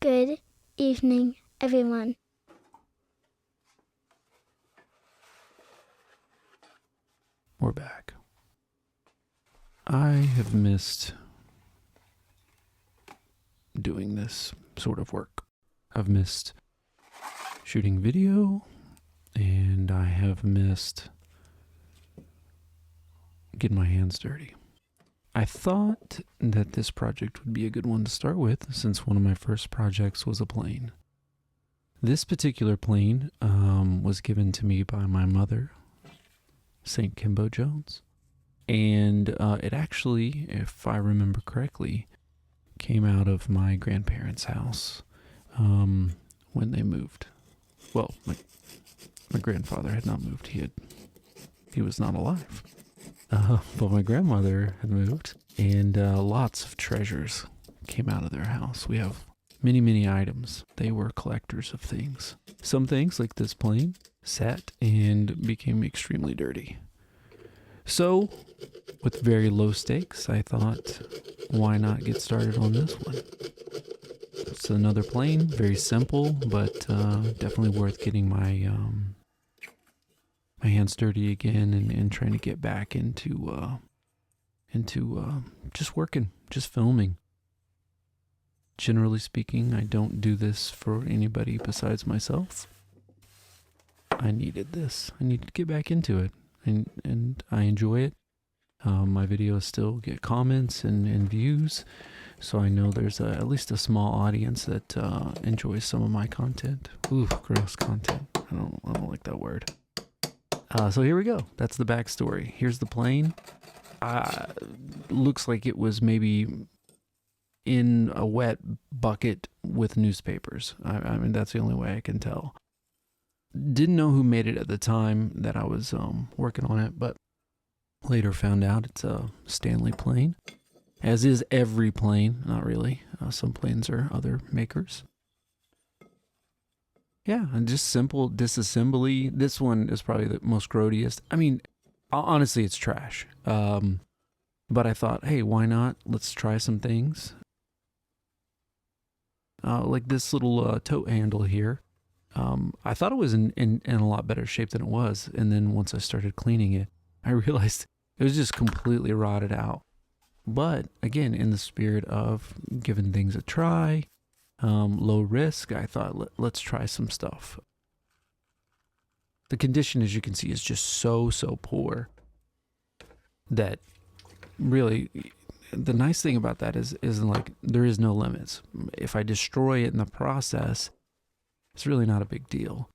Good evening, everyone. We're back. I have missed doing this sort of work. I've missed shooting video, and I have missed getting my hands dirty. I thought that this project would be a good one to start with, since one of my first projects was a plane. This particular plane was given to me by my mother, St. Kimbo Jones, and it actually, if I remember correctly, came out of my grandparents' house when they moved. Well, my grandfather had not moved. He was not alive. But my grandmother had moved, and lots of treasures came out of their house. We have many, many items. They were collectors of things. Some things, like this plane, sat and became extremely dirty. So, with very low stakes, I thought, why not get started on this one? It's another plane, very simple, but definitely worth getting my hands dirty again and trying to get back into just working, just filming. Generally speaking, I don't do this for anybody besides myself. I needed this. I needed to get back into it, and I enjoy it. My videos still get comments and views, so I know there's at least a small audience that enjoys some of my content. Ooh, gross content. I don't like that word. So here we go. That's the backstory. Here's the plane. Looks like it was maybe in a wet bucket with newspapers. I mean, that's the only way I can tell. Didn't know who made it at the time that I was working on it, but later found out it's a Stanley plane, as is every plane. Not really. Some planes are other makers. Yeah, and just simple disassembly. This one is probably the most grodiest. I mean, honestly, it's trash. But I thought, hey, why not? Let's try some things. Like this little tote handle here. I thought it was in a lot better shape than it was. And then once I started cleaning it, I realized it was just completely rotted out. But again, in the spirit of giving things a try, low risk, I thought, let's try some stuff. The condition, as you can see, is just so poor that really, the nice thing about that is like there is no limits. If I destroy it in the process, it's really not a big deal.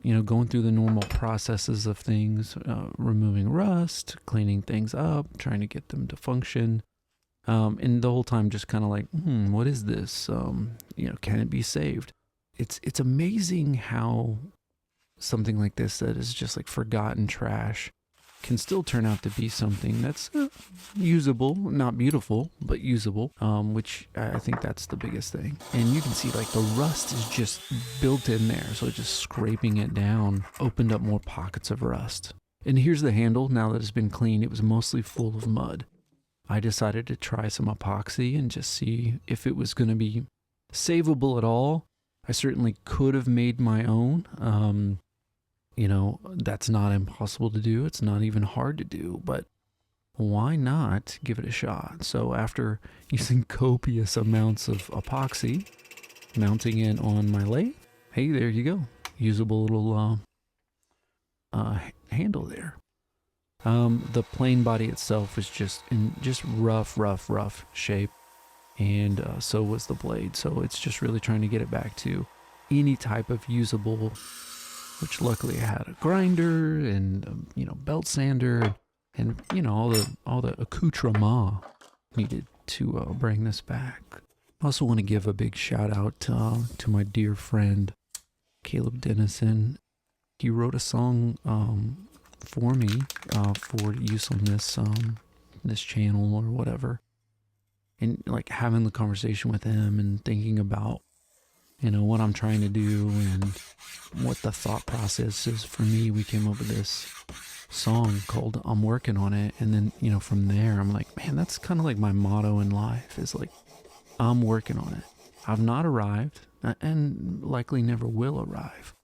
You know, going through the normal processes of things, removing rust, cleaning things up, trying to get them to function. And the whole time just kind of like, what is this? Can it be saved? It's amazing how something like this that is just like forgotten trash can still turn out to be something that's usable, not beautiful, but usable, which I think that's the biggest thing. And you can see like the rust is just built in there. So just scraping it down opened up more pockets of rust. And here's the handle. Now that it's been cleaned, it was mostly full of mud. I decided to try some epoxy and just see if it was going to be savable at all. I certainly could have made my own. That's not impossible to do. It's not even hard to do, but why not give it a shot? So after using copious amounts of epoxy, mounting it on my lathe, hey, there you go. Usable little handle there. The plane body itself was just in rough shape, and so was the blade. So it's just really trying to get it back to any type of usable, which luckily I had a grinder and belt sander and all the accoutrement needed to bring this back. I also want to give a big shout out to my dear friend Caleb Dennison. He wrote a song for me for use on this channel or whatever, and like having the conversation with him and thinking about what I'm trying to do and what the thought process is for me, we came up with this song called I'm Working on It. And then from there I'm like, man, that's kind of like my motto in life, is like, I'm working on it. I've not arrived and likely never will arrive.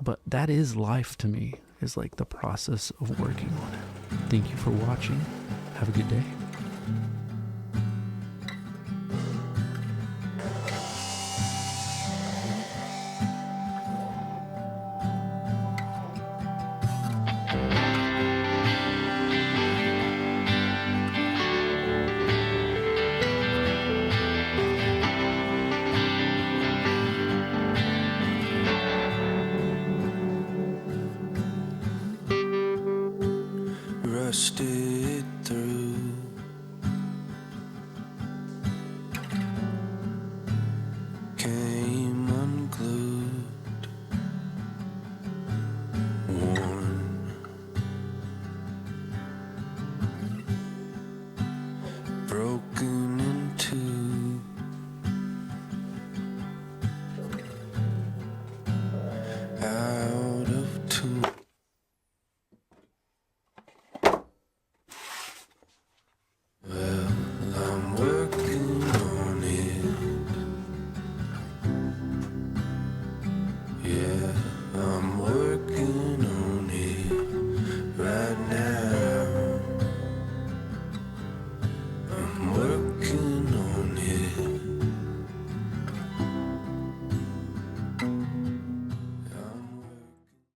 But that is life to me, is like the process of working on it. Thank you for watching. Have a good day.